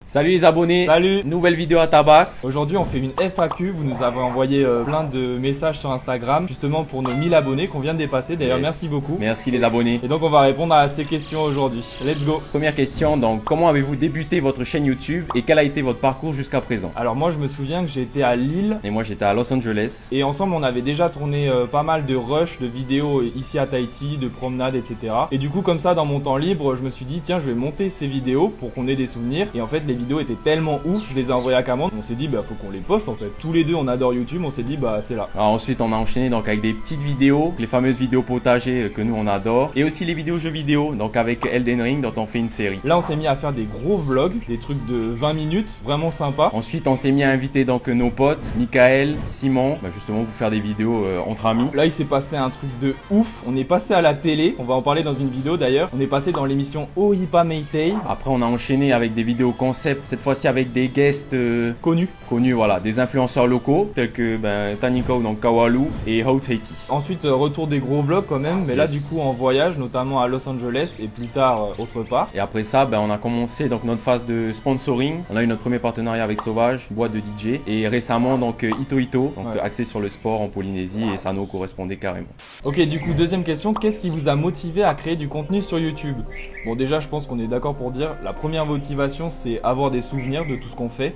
Salut les abonnés. Salut. Nouvelle vidéo à Tabasse. Aujourd'hui on fait une FAQ, vous nous avez envoyé plein de messages sur Instagram justement pour nos 1000 abonnés qu'on vient de dépasser. D'ailleurs merci beaucoup. Merci les abonnés. Et donc on va répondre à ces questions aujourd'hui. Let's go. Première question, donc comment avez-vous débuté votre chaîne YouTube et quel a été votre parcours jusqu'à présent? Alors moi je me souviens que j'étais à Lille. Et moi j'étais à Los Angeles. Et ensemble on avait déjà tourné pas mal de rushs, de vidéos ici à Tahiti, de promenades, etc. Et du coup comme ça dans mon temps libre je me suis dit tiens je vais monter ces vidéos pour qu'on ait des souvenirs. Et en fait les vidéos étaient tellement ouf, je les ai envoyés à Cameron. On s'est dit bah faut qu'on les poste en fait. Tous les deux on adore YouTube, on s'est dit bah c'est là. Alors ensuite on a enchaîné donc avec des petites vidéos, les fameuses vidéos potager que nous on adore. Et aussi les vidéos jeux vidéo, donc avec Elden Ring dont on fait une série. Là on s'est mis à faire des gros vlogs, des trucs de 20 minutes, vraiment sympa. Ensuite on s'est mis à inviter donc nos potes, Michael, Simon, bah, justement pour faire des vidéos entre amis. Là il s'est passé un truc de ouf, on est passé à la télé, on va en parler dans une vidéo d'ailleurs. On est passé dans l'émission Ohipa Meitei. Après on a enchaîné avec des vidéos concept, cette fois-ci avec des guests connus, voilà, des influenceurs locaux tels que Tanikau, donc Kawalu et How Tahiti. Ensuite retour des gros vlogs quand même, mais là du coup en voyage, notamment à Los Angeles et plus tard autre part. Et après ça, on a commencé donc notre phase de sponsoring. On a eu notre premier partenariat avec Sauvage, boîte de DJ, et récemment donc Ito Ito, donc axé sur le sport en Polynésie, et ça nous correspondait carrément. Ok, du coup deuxième question, qu'est-ce qui vous a motivé à créer du contenu sur YouTube? Bon déjà je pense qu'on est d'accord pour dire la première motivation c'est avoir des souvenirs de tout ce qu'on fait.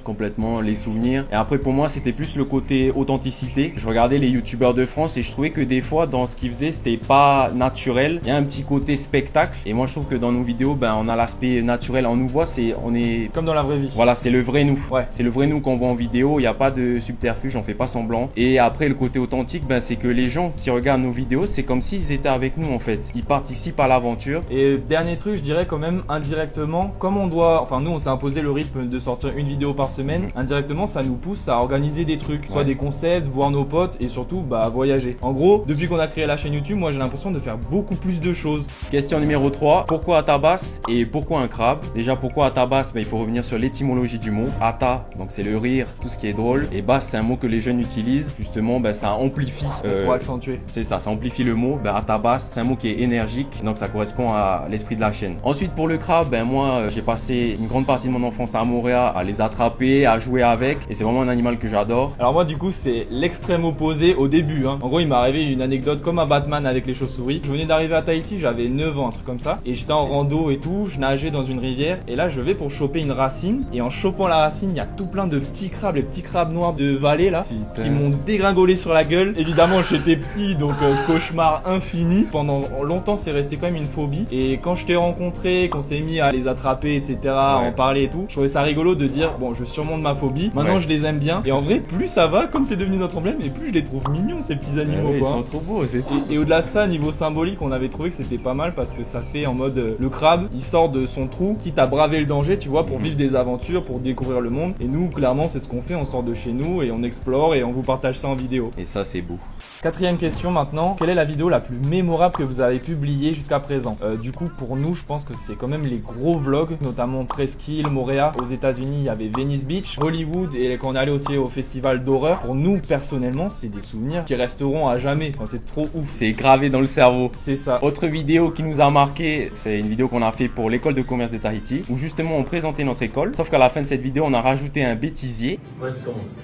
Complètement les souvenirs. Et après pour moi c'était plus le côté authenticité. Je regardais les youtubeurs de France et je trouvais que des fois dans ce qu'ils faisaient c'était pas naturel. Il y a un petit côté spectacle. Et moi je trouve que dans nos vidéos on a l'aspect naturel. On nous voit, on est comme dans la vraie vie. Voilà, c'est le vrai nous. Ouais. C'est le vrai nous qu'on voit en vidéo. Il n'y a pas de subterfuge, on fait pas semblant. Et après le côté authentique, c'est que les gens qui regardent nos vidéos, c'est comme s'ils étaient avec nous en fait. Ils participent à l'aventure. Et dernier truc, je dirais quand même indirectement, comme on doit, enfin nous on s'est imposé le rythme de sortir une vidéo par semaine, indirectement ça nous pousse à organiser des trucs, soit des concepts, voir nos potes et surtout à voyager. En gros, depuis qu'on a créé la chaîne YouTube, moi j'ai l'impression de faire beaucoup plus de choses. Question numéro 3, pourquoi Atabas et pourquoi un crabe? Déjà pourquoi Atabas? Il faut revenir sur l'étymologie du mot. Ata, donc c'est le rire, tout ce qui est drôle, et bas c'est un mot que les jeunes utilisent, justement ça amplifie. C'est pour accentuer. C'est ça amplifie le mot. Atabas c'est un mot qui est énergique, donc ça correspond à l'esprit de la chaîne. Ensuite pour le crabe, moi j'ai passé une grande partie de mon enfance à Montréal à les attraper, à jouer avec, et c'est vraiment un animal que j'adore. Alors moi du coup c'est l'extrême opposé au début. En gros il m'est arrivé une anecdote comme à Batman avec les chauves-souris. Je venais d'arriver à Tahiti, j'avais 9 ans, un truc comme ça, et j'étais en rando et tout, je nageais dans une rivière, et là je vais pour choper une racine, et en chopant la racine il y a tout plein de petits crabes, les petits crabes noirs de vallée là, qui m'ont dégringolé sur la gueule. Évidemment j'étais petit donc cauchemar infini. Pendant longtemps c'est resté quand même une phobie, et quand je t'ai rencontré, qu'on s'est mis à les attraper etc, en parler et tout, je trouvais ça rigolo de dire bon je surmonte ma phobie, maintenant je les aime bien, et en vrai plus ça va, comme c'est devenu notre emblème, et plus je les trouve mignons ces petits animaux Ils sont trop beaux. Et au-delà de ça, niveau symbolique, on avait trouvé que c'était pas mal parce que ça fait en mode le crabe il sort de son trou quitte à braver le danger, tu vois, pour vivre des aventures, pour découvrir le monde. Et nous clairement c'est ce qu'on fait, on sort de chez nous et on explore et on vous partage ça en vidéo. Et ça c'est beau. Quatrième question maintenant, quelle est la vidéo la plus mémorable que vous avez publiée jusqu'à présent? Du coup pour nous je pense que c'est quand même les gros vlogs, notamment Presqu'île, Moréa. Aux États-Unis il y avait Venice Beach, Hollywood, et quand on est allé aussi au festival d'horreur. Pour nous personnellement c'est des souvenirs qui resteront à jamais, enfin, c'est trop ouf. C'est gravé dans le cerveau. C'est ça. Autre vidéo qui nous a marqué, c'est une vidéo qu'on a fait pour l'école de commerce de Tahiti, où justement on présentait notre école, sauf qu'à la fin de cette vidéo on a rajouté un bêtisier. Vas-y commence.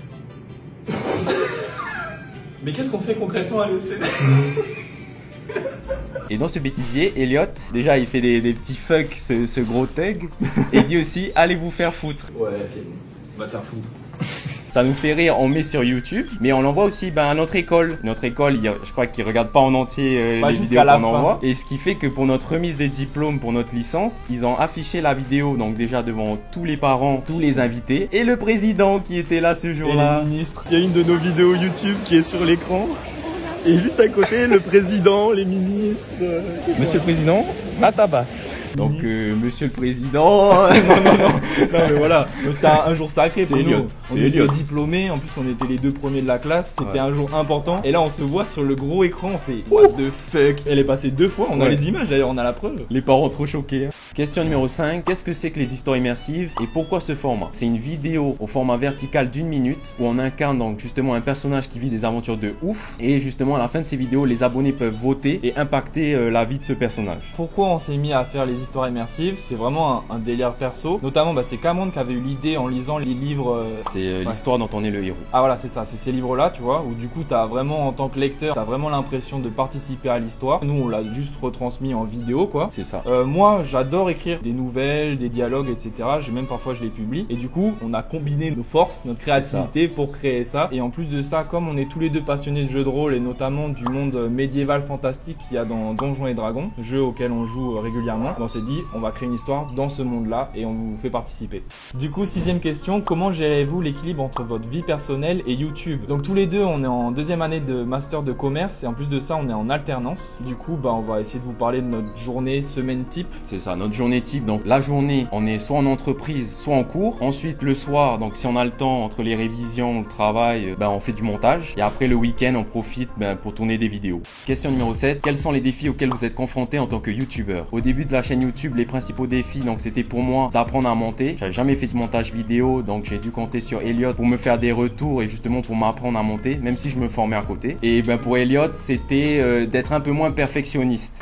Mais qu'est-ce qu'on fait concrètement à l'ECD? Et dans ce bêtisier, Elliot, déjà il fait des petits fuck ce gros thug, et il dit aussi allez vous faire foutre. Ouais c'est bon, va te faire foutre. Ça nous fait rire, on met sur YouTube, mais on l'envoie aussi à notre école. Notre école, je crois qu'ils regardent pas en entier les vidéos qu'on envoie. Et ce qui fait que pour notre remise des diplômes, pour notre licence, ils ont affiché la vidéo, donc déjà devant tous les parents, tous les invités, et le président qui était là ce jour-là. Et les ministres. Il y a une de nos vidéos YouTube qui est sur l'écran. Et juste à côté, le président, les ministres. Monsieur le Président, à Tabasse. Donc, monsieur le président. non, mais voilà. C'était un jour sacré pour nous. On était diplômés. En plus, on était les 2 premiers de la classe. C'était un jour important. Et là, on se voit sur le gros écran. On fait what the fuck. Elle est passée 2 fois. On a les images d'ailleurs. On a la preuve. Les parents trop choqués. Question numéro 5. Qu'est-ce que c'est que les histoires immersives et pourquoi ce format? C'est une vidéo au format vertical d'1 minute où on incarne donc justement un personnage qui vit des aventures de ouf. Et justement, à la fin de ces vidéos, les abonnés peuvent voter et impacter la vie de ce personnage. Pourquoi on s'est mis à faire les des histoires immersives. C'est vraiment un délire perso. Notamment, c'est Cameron qui avait eu l'idée en lisant les livres. C'est l'histoire dont on est le héros. Ah voilà, c'est ça, c'est ces livres-là, tu vois, où du coup, t'as vraiment, en tant que lecteur, t'as vraiment l'impression de participer à l'histoire. Nous, on l'a juste retransmis en vidéo, quoi. C'est ça. Moi, j'adore écrire des nouvelles, des dialogues, etc. Parfois, je les publie. Et du coup, on a combiné nos forces, notre créativité pour créer ça. Et en plus de ça, comme on est tous les deux passionnés de jeux de rôle et notamment du monde médiéval fantastique qu'il y a dans Donjons et Dragons, jeu auquel on joue régulièrement, on s'est dit, on va créer une histoire dans ce monde-là et on vous fait participer. Du coup, 6e question, comment gérez-vous l'équilibre entre votre vie personnelle et YouTube? Donc tous les deux, on est en 2e année de master de commerce et en plus de ça, on est en alternance. Du coup, on va essayer de vous parler de notre journée, semaine type. C'est ça, notre journée type. Donc la journée, on est soit en entreprise, soit en cours. Ensuite, le soir, donc si on a le temps entre les révisions, le travail, on fait du montage. Et après le week-end, on profite pour tourner des vidéos. Question numéro 7. Quels sont les défis auxquels vous êtes confrontés en tant que youtubeur? Au début de la chaîne YouTube, les principaux défis, donc c'était pour moi d'apprendre à monter. J'avais jamais fait de montage vidéo, donc j'ai dû compter sur Elliot pour me faire des retours et justement pour m'apprendre à monter, même si je me formais à côté. Et pour Elliot, c'était d'être un peu moins perfectionniste.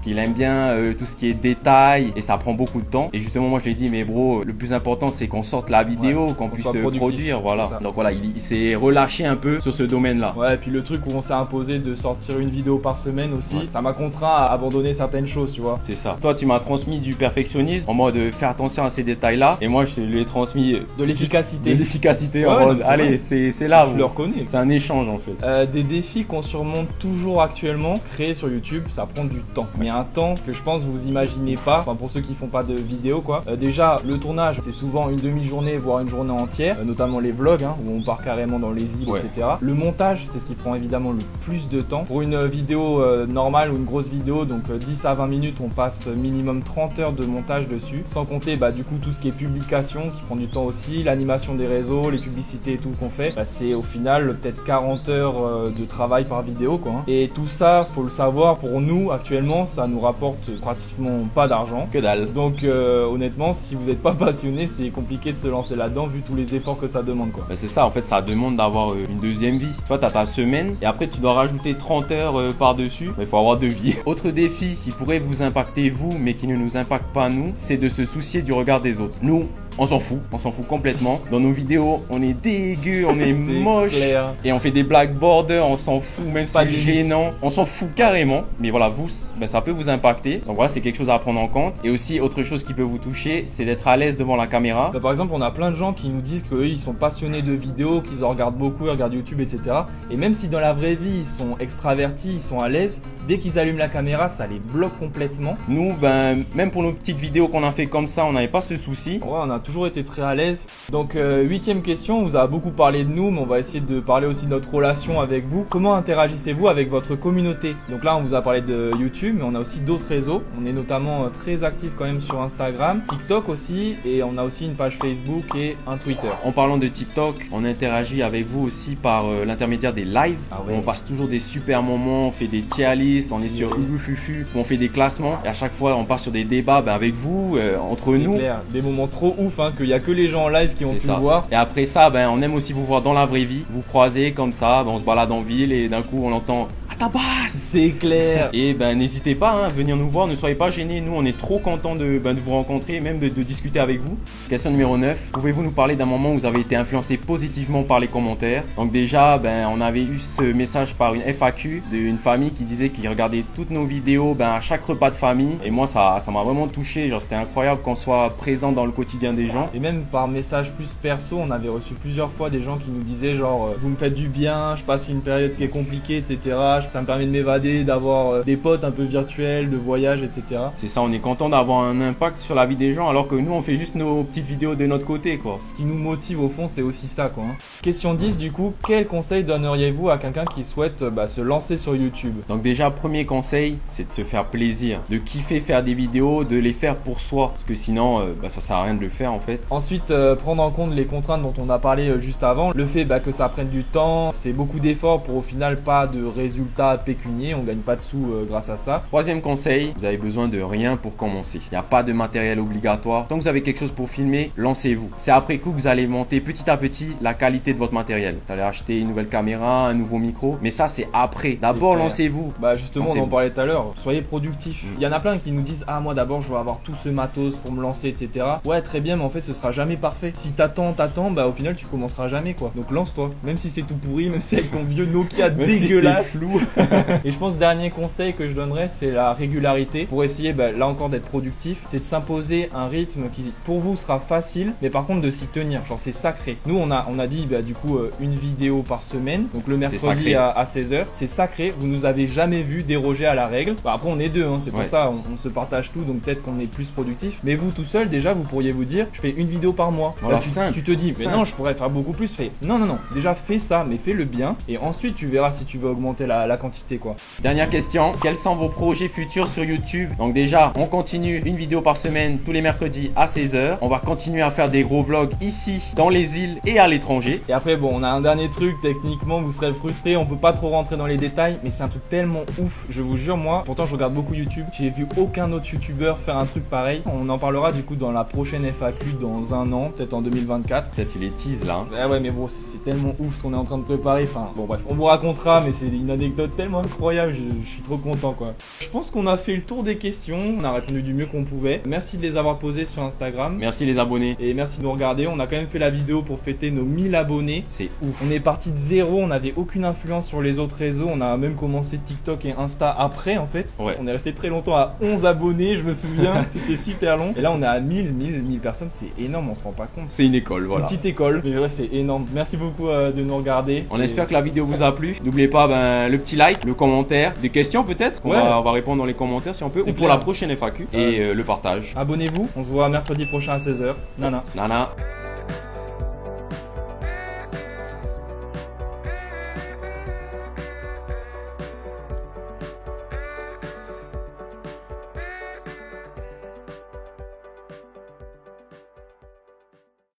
Il aime bien tout ce qui est détail et ça prend beaucoup de temps. Et justement, moi je lui ai dit, mais bro, le plus important c'est qu'on sorte la vidéo, qu'on puisse produire. Voilà. Donc voilà, il s'est relâché un peu sur ce domaine-là. Ouais, et puis le truc où on s'est imposé de sortir une vidéo par semaine aussi, ça m'a contraint à abandonner certaines choses, tu vois. C'est ça. Toi, tu m'as transmis du perfectionnisme en mode faire attention à ces détails-là. Et moi, je lui ai transmis de l'efficacité. De l'efficacité en mode, allez, c'est là. Je le reconnais. C'est un échange en fait. Des défis qu'on surmonte toujours actuellement, créés sur YouTube, ça prend du temps. Mais un temps que je pense vous imaginez pas, pour ceux qui font pas de vidéo quoi. Déjà le tournage c'est souvent une demi-journée voire une journée entière, notamment les vlogs où on part carrément dans les îles, etc. Le montage c'est ce qui prend évidemment le plus de temps. Pour une vidéo normale ou une grosse vidéo, donc 10 à 20 minutes, on passe minimum 30 heures de montage dessus, sans compter du coup tout ce qui est publication qui prend du temps aussi, l'animation des réseaux, les publicités et tout qu'on fait, c'est au final peut-être 40 heures de travail par vidéo quoi. Et tout ça, faut le savoir, pour nous actuellement ça nous rapporte pratiquement pas d'argent. Que dalle. Donc honnêtement, si vous n'êtes pas passionné, c'est compliqué de se lancer là-dedans vu tous les efforts que ça demande quoi. C'est ça, en fait ça demande d'avoir une deuxième vie. Toi t'as ta semaine et après tu dois rajouter 30 heures par-dessus. Il faut avoir deux vies. Autre défi qui pourrait vous impacter vous mais qui ne nous impacte pas nous, c'est de se soucier du regard des autres. Nous, on s'en fout complètement. Dans nos vidéos, on est dégueu, on est moche clair. Et on fait des black borders, on s'en fout, même si c'est gênant. On s'en fout carrément. Mais voilà, vous, ça peut vous impacter. Donc voilà, c'est quelque chose à prendre en compte. Et aussi, autre chose qui peut vous toucher, c'est d'être à l'aise devant la caméra. Par exemple, on a plein de gens qui nous disent qu'eux, ils sont passionnés de vidéos, qu'ils en regardent beaucoup, ils regardent YouTube, etc. Et même si dans la vraie vie, ils sont extravertis, ils sont à l'aise, dès qu'ils allument la caméra, ça les bloque complètement. Nous, même pour nos petites vidéos qu'on a fait comme ça, on n'avait pas ce souci. Ouais, on a toujours été très à l'aise. Donc 8e question, on vous a beaucoup parlé de nous, mais on va essayer de parler aussi de notre relation avec vous. Comment interagissez-vous avec votre communauté? Donc là on vous a parlé de YouTube, mais on a aussi d'autres réseaux. On est notamment très actifs quand même sur Instagram, TikTok aussi, et on a aussi une page Facebook et un Twitter. En parlant de TikTok, on interagit avec vous aussi par l'intermédiaire des lives. On passe toujours des super moments, on fait des tier lists, on est sur Ufufu, on fait des classements et à chaque fois on part sur des débats avec vous, entre nous. C'est clair, des moments trop ouf qu'il n'y a que les gens en live qui ont pu voir. Et après ça, on aime aussi vous voir dans la vraie vie, vous croiser comme ça, on se balade en ville et d'un coup on entend « à ta base !» C'est clair. Et n'hésitez pas à venir nous voir, ne soyez pas gênés, nous on est trop contents de vous rencontrer et même de discuter avec vous. Question numéro 9, pouvez-vous nous parler d'un moment où vous avez été influencé positivement par les commentaires? Donc déjà, on avait eu ce message par une FAQ d'une famille qui disait qu'ils regardaient toutes nos vidéos à chaque repas de famille. Et moi ça m'a vraiment touché, genre c'était incroyable qu'on soit présent dans le quotidien des gens. Et même par message plus perso, on avait reçu plusieurs fois des gens qui nous disaient genre vous me faites du bien, je passe une période qui est compliquée, etc. Ça me permet de m'évader, d'avoir des potes un peu virtuels, de voyage, etc. C'est ça, on est content d'avoir un impact sur la vie des gens alors que nous on fait juste nos petites vidéos de notre côté quoi. Ce qui nous motive au fond c'est aussi ça quoi. Question 10 du coup, quel conseil donneriez-vous à quelqu'un qui souhaite se lancer sur YouTube? Donc déjà premier conseil, c'est de se faire plaisir, de kiffer faire des vidéos, de les faire pour soi parce que sinon ça sert à rien de le faire en fait. Ensuite prendre en compte les contraintes dont on a parlé juste avant, le fait que ça prenne du temps, c'est beaucoup d'efforts pour au final pas de résultats résultat pécunier, on gagne pas de sous grâce à ça. Troisième conseil, vous avez besoin de rien pour commencer. Il n'y a pas de matériel obligatoire. Tant que vous avez quelque chose pour filmer, lancez-vous. C'est après coup que vous allez monter petit à petit la qualité de votre matériel. Vous allez acheter une nouvelle caméra, un nouveau micro, mais ça c'est après. D'abord lancez-vous. Bah justement, on en parlait tout à l'heure, soyez productif. Il y en a plein qui nous disent ah moi d'abord je veux avoir tout ce matos pour me lancer, etc. Ouais, très bien, mais en fait ce sera jamais parfait. Si t'attends, bah au final tu commenceras jamais quoi. Donc lance-toi, même si c'est tout pourri, même si avec ton vieux Nokia dégueulasse. Si flou. Et je pense dernier conseil que je donnerais, c'est la régularité. Pour essayer là encore d'être productif, c'est de s'imposer un rythme qui pour vous sera facile, mais par contre de s'y tenir. Genre c'est sacré. Nous on a dit du coup une vidéo par semaine, donc le mercredi à 16h. C'est sacré. Vous nous avez jamais vu déroger à la règle. Bah, après on est deux, hein, c'est pour ça on se partage tout, donc peut-être qu'on est plus productif. Mais vous tout seul déjà vous pourriez vous dire je fais une vidéo par mois. Voilà, tu te dis mais non je pourrais faire beaucoup plus. Non. Déjà fais ça, mais fais le bien et ensuite tu verras si tu veux augmenter la quantité quoi. Dernière question, quels sont vos projets futurs sur YouTube? Donc déjà on continue une vidéo par semaine tous les mercredis à 16h. On va continuer à faire des gros vlogs ici dans les îles et à l'étranger. Et après bon on a un dernier truc, techniquement vous serez frustré, on peut pas trop rentrer dans les détails, mais c'est un truc tellement ouf, je vous jure. Moi pourtant je regarde beaucoup YouTube, j'ai vu aucun autre youtubeur faire un truc pareil. On en parlera du coup dans la prochaine FAQ dans un an, peut-être en 2024. Peut-être il est tease là. Ouais mais bon c'est tellement ouf ce qu'on est en train de préparer. Enfin bon bref, on vous racontera, mais c'est une anecdote tellement incroyable, je suis trop content quoi. Je pense qu'on a fait le tour des questions, on a répondu du mieux qu'on pouvait. Merci de les avoir posées sur Instagram. Merci les abonnés. Et merci de nous regarder. On a quand même fait la vidéo pour fêter nos 1000 abonnés. C'est ouf. On est parti de zéro, on n'avait aucune influence sur les autres réseaux. On a même commencé TikTok et Insta après en fait. Ouais. On est resté très longtemps à 11 abonnés, je me souviens. C'était super long. Et là on est à 1000 personnes, c'est énorme, on se rend pas compte. C'est une école, voilà. Une petite école. Mais ouais, c'est énorme. Merci beaucoup de nous regarder. On espère que la vidéo vous a plu. N'oubliez pas le petit like, le commentaire, des questions peut-être. On va répondre dans les commentaires si on peut. Ou pour la prochaine FAQ. Et le partage. Abonnez-vous. On se voit mercredi prochain à 16h. Nana.